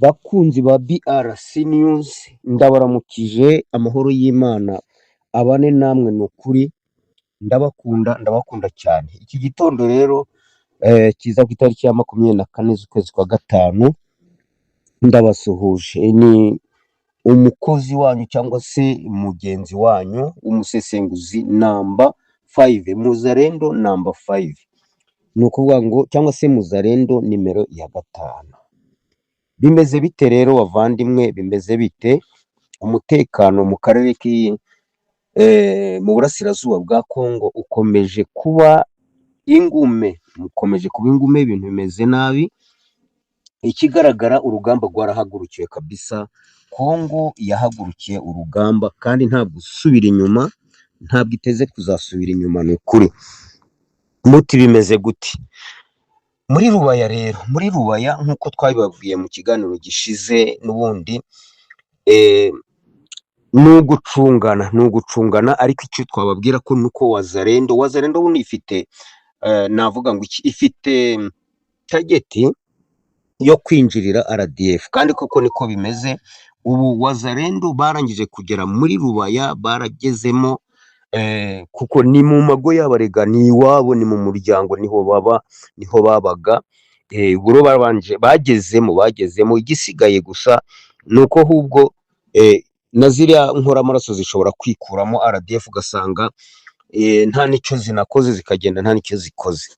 Bakunzi ba BRC News, ndabaramukije, amahoro y'Imana abane namwe. Ni ukuri ndabakunda cyane. Iki gitondo rero kiza ku itariki ya 24 z'ukwezi kwa gatanu, ndabasuhuje. Ni umukozi wanyu cyangwa se mugenzi wanyu umusesenguzi namba 5, Muzalendo namba 5, ni ukuvuga ngo cyangwa se Muzalendo nimero ya 5. Bimeze bite rero bavandimwe, bimeze bite? Umutekano mu karere mu burasirazuba bwa Kongo ukomeje kuba ingume, ibintu bimeze nabi. Ikigaragara urugamba rwarahagurukiwe kabisa. Kongo yahagurukiye urugamba kandi ntabwo usubira inyuma, ntabwo iteze kuzasubira inyuma. Ni ukuri. Muti bimeze gute muri Rubaya rero? Muri Rubaya nk'uko twabibabwiye mu kiganiro gishize, n'ubundi ni ugucungana, ariko icyo twababwira ko nuko Wazalendo ubundi ifite navuga ngo ifite tageti yo kwinjirira RDF, kandi koko niko bimeze. Ubu Wazalendo barangije kugera muri Rubaya, baragezemo, kuko ni mu mago y'abarega, ni iwabo, ni mu muryango, niho babaga. Ubwo bagezemo, igisigaye gusa ni uko ahubwo na ziriya nkoramaraso zishobora kwikuramo RDF, ugasanga nta nicyo zinakoze, zikagenda nta nicyo zikoze.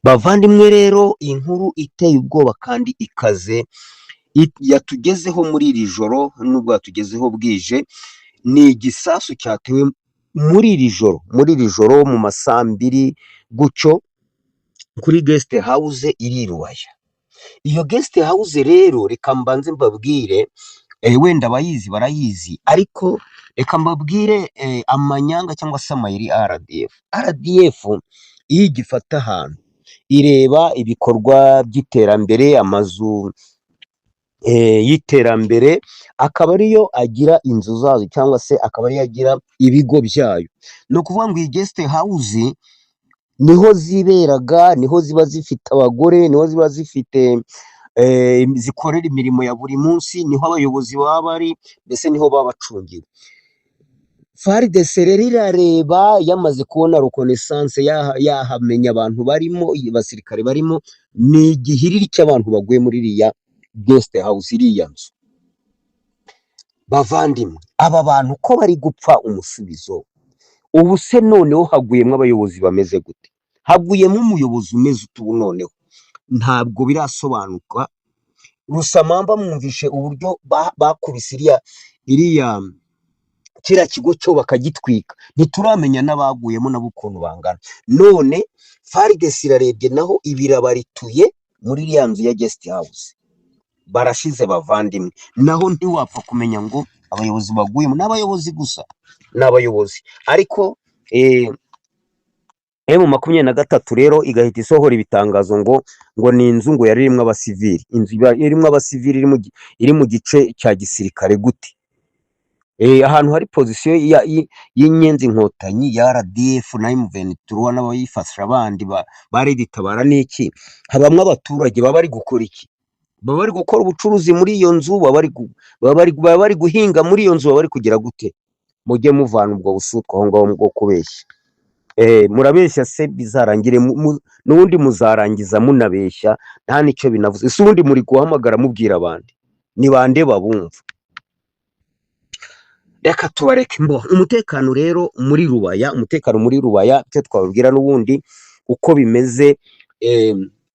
Bavandimwe rero, inkuru iteye ubwoba kandi ikaze yatugezeho muri iri joro, nubwo yatugezeho bwije. Ni igisasu cyatewe muri iri joro mu ma saa 2 gutyo kuri guest house iri Rubaya. Iyo guest house rero, reka mbanze mbabwire, wenda abayizi barayizi, ariko reka mbabwire amanyanga cyangwa se amayeri RDF iyo igifata ahantu ireba ibikorwa by'iterambere, amazu y'iterambere, akaba ariyo agira inzu zazo cyangwa se akaba ariyo agira ibigo byayo. Ni ukuvuga ngo iyi guest house niho ziberaga, niho ziba zifite abagore, niho ziba zifite zikorera imirimo ya buri munsi, niho abayobozi baba bari, mbese niho baba bacungiwe. FARDC rero irareba, yamaze kubona reconnaissance, yahamenya abantu barimo, abasirikare barimo, ni igihiriri cy'abantu baguye muri iriya guest house, iriya nzu. Bavandimwe, aba bantu ko bari gupfa umusubizo, ubu se noneho haguyemo abayobozi bameze gute? Haguyemo umuyobozi umeze utu noneho, ntabwo birasobanuka. Rusamamba mwumvishe uburyo bakubise iriya kiriya kigo cyo bakagitwika, ntituramenya n'abaguyemo nabo ukuntu bangana. None FARDC irarebye naho ibirabarituye muri iriya nzu ya guest house, barashize bavandimwe. Naho ntiwapfa kumenya ngo abayobozi baguyemo, n'abayobozi gusa, n'abayobozi. Ariko M23 rero igahita isohora ibitangazo ngo ni inzu ngo yari irimo abasivili. Inzu irimo abasivili iri mu gice cya gisirikare gute? Ahantu hari position y'inyenzi inkotanyi ya RDF na M23 n'abayifasha abandi barigitabara n'iki, habamwe abaturage baba bari gukora iki? Baba bari gukora ubucuruzi muri iyo nzu, baba bari guhinga muri iyo nzu, baba bari kugira gute? Mujye muvana ubwo busutwa aho ngaho bwo kubeshya. Murabeshya se bizarangire n'ubundi muzarangiza munabeshya, nta nicyo binavuze. Ese ubundi muri guhamagara mubwira abandi ni bande babumva? Reka tubareke mbo. Umutekano rero muri Rubaya, icyo twababwira n'ubundi uko bimeze,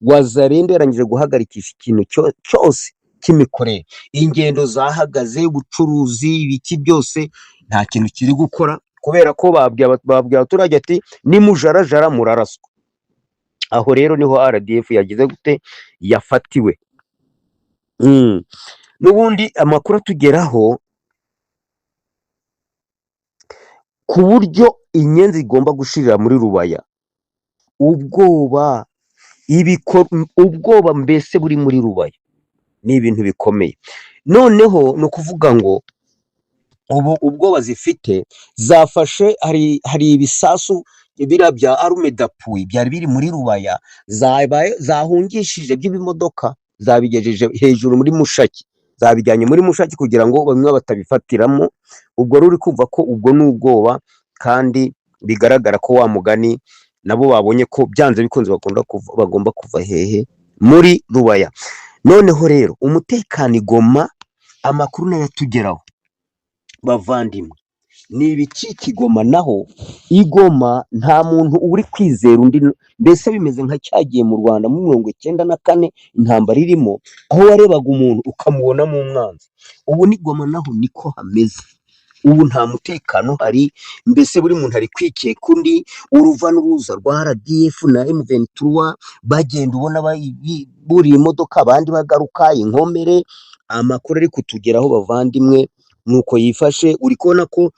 Wazalendo yarangije guhagarikisha ikintu cyose cy'imikorere. Ingendo zahagaze, ubucuruzi, ibiki byose, nta kintu kiri gukora, kubera ko babwiye abaturage ati nimujarajara muraraswa. Aho rero niho RDF yagize gute, yafatiwe. N'ubundi amakuru atugeraho ku buryo inyenzi igomba gushirira muri Rubaya, ubwoba mbese buri muri Rubaya, ni ibintu bikomeye. Noneho ni ukuvuga ngo ubu ubwoba zifite, zafashe, hari ibisasu biriya bya arme d'appui byari biri muri Rubaya, zahungishije by'ibimodoka zabigejeje hejuru muri Mushaki, zabijyanye muri Mushaki kugira ngo bamwe batabifatiramo. Ubwo ruri kumva ko ubwo ni ubwoba, kandi bigaragara ko wa mugani nabo babonye ko byanze bikunze bagomba kuva hehe muri Rubaya. Noneho rero umutekano i Goma, amakuru nayo atugeraho bavandimwe, ni ibicika i Goma. Naho i Goma nta muntu uri kwizera undi, mbese bimeze nka cyagiye mu Rwanda muri 1994 intambara irimo, aho warebaga umuntu ukamubonamo umwanzi. Ubu ni Goma naho niko hameze. Ubu nta mutekano hari, mbese buri muntu ari kwikeka undi. Uruva n'uruza rwa RDF na M23 bagenda, ubona buriye imodoka abandi bagaruka inkomere. Amakuru ari kutugeraho bavandimwe nuko yifashe. Uri kubona ko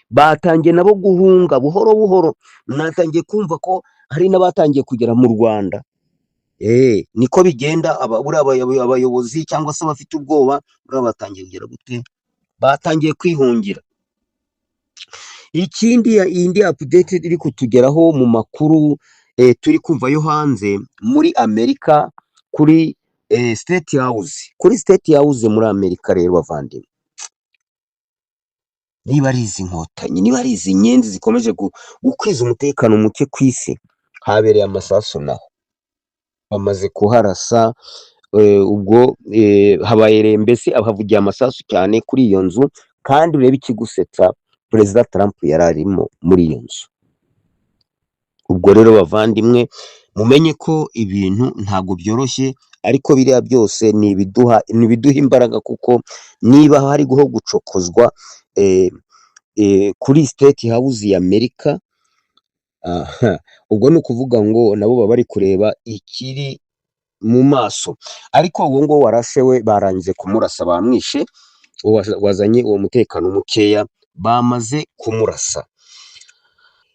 batangiye nabo guhunga buhoro buhoro. Natangiye kumva ko hari n'abatangiye kugera mu Rwanda. Niko bigenda. Abayobozi cyangwa se abafite ubwoba batangiye kugera gute, batangiye kwihungira. Ikindi, indi update iri kutugeraho mu makuru turi kumva yo hanze muri Amerika, kuri State House, kuri State House muri Amerika. Rero bavandimwe, niba ari izi nkotanyi, niba ari izi nyenzi zikomeje gukwiza umutekano muke ku isi, habereye amasasu naho bamaze kuharasa. Ubwo habaye mbese abavugiye amasasu cyane kuri iyo nzu. Kandi urebe ikigusetsa, Perezida Trump yari arimo muri iyo nzu. Ubwo rero bavandimwe, mumenye ko ibintu ntabwo byoroshye, ariko biriya byose ni ibiduha imbaraga, kuko niba hariho gucokozwa kuri State House ya Amerika, ubwo ni ukuvuga ngo nabo baba bari kureba ikiri mu maso. Ariko uwo ngo warashe we barangije kumurasa, bamwishe. Wazanye uwo mutekano mukeya, bamaze kumurasa.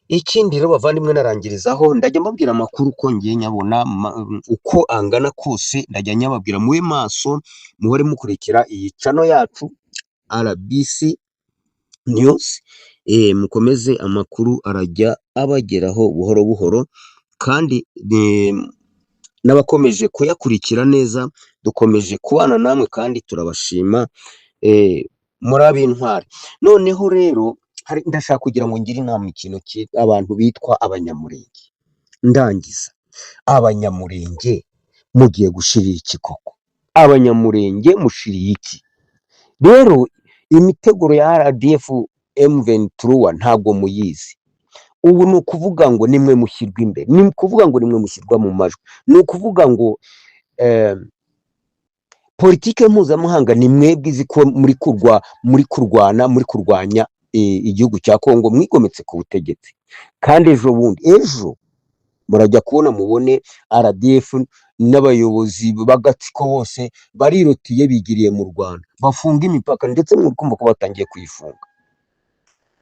Ikindi rero bavandimwe, narangirizaho ndajya mbabwira amakuru uko ngiye nyabona, uko angana kose ndajya nyababwira. Mube maso, muhore mukurikira iyi channel yacu RBC News. Mukomeze, amakuru arajya abageraho buhoro buhoro, kandi n'abakomeje kuyakurikira neza, dukomeje kubana namwe kandi turabashima. Muri ab'intwari. Noneho rero ndashaka kugira ngo ngire inama ikintu abantu bitwa abanyamurenge. Ndangiza, abanyamurenge mugiye gushirira iki koko? Abanyamurenge mushiriye iki? Rero imiteguro ya RDF M23 ntabwo muyizi. Ubu ni ukuvuga ngo nimwe mushyirwa imbere, ni ukuvuga ngo nimwe mushyirwa mu majwi, ni ukuvuga ngo politike mpuzamahanga ni mwebwe izi ko muri kurwanya igihugu cya Kongo, mwigometse ku butegetsi. Kandi ejo murajya kubona mubone RDF n'abayobozi b'agatsiko bose barirotiye, bigiriye mu Rwanda, bafunga imipaka, ndetse muri kumva ko batangiye kuyifunga.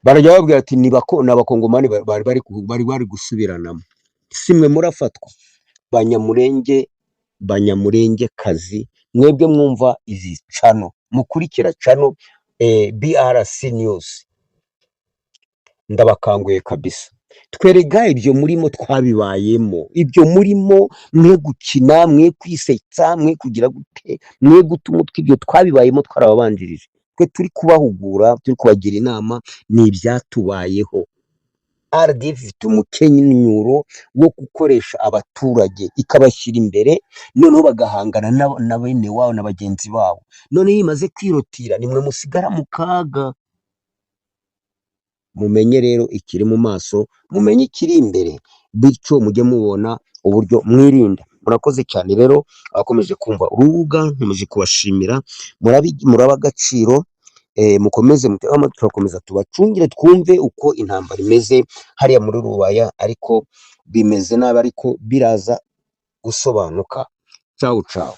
Barajya babwira ati ni abakongomani bari gusubiranamo. Simwe murafatwa. Banyamurenge kazi, mwebwe mwumva izi channel, mukurikira channel BRC News, ndabakanguye kabisa. Twerega ibyo murimo twabibayemo, ibyo murimo mwe gukina, mwe kwisetsa, mwe kugira gute, mwe guta umutwe, ibyo twabibayemo, twarababanjirije. Twe turi kubahugura, turi kubagira inama, ni ibyatubayeho. RDF ifite umukenyuro wo gukoresha abaturage, ikabashyira imbere, noneho bagahangana na bene wabo na bagenzi babo. None yimaze kwirotira, nimwe musigara mu kaga. Mumenye rero ikiri mu maso, mumenye ikiri imbere, bityo mujye mubona uburyo mwirinda. Murakoze cyane rero abakomeje kumva urubuga, nkomeje kubashimira, muraba agaciro. Mukomeze turakomeza tubacungire, twumve uko intambara imeze hariya muri Rubaya, ariko bimeze nabi, ariko biraza gusobanuka. Ciao ciao.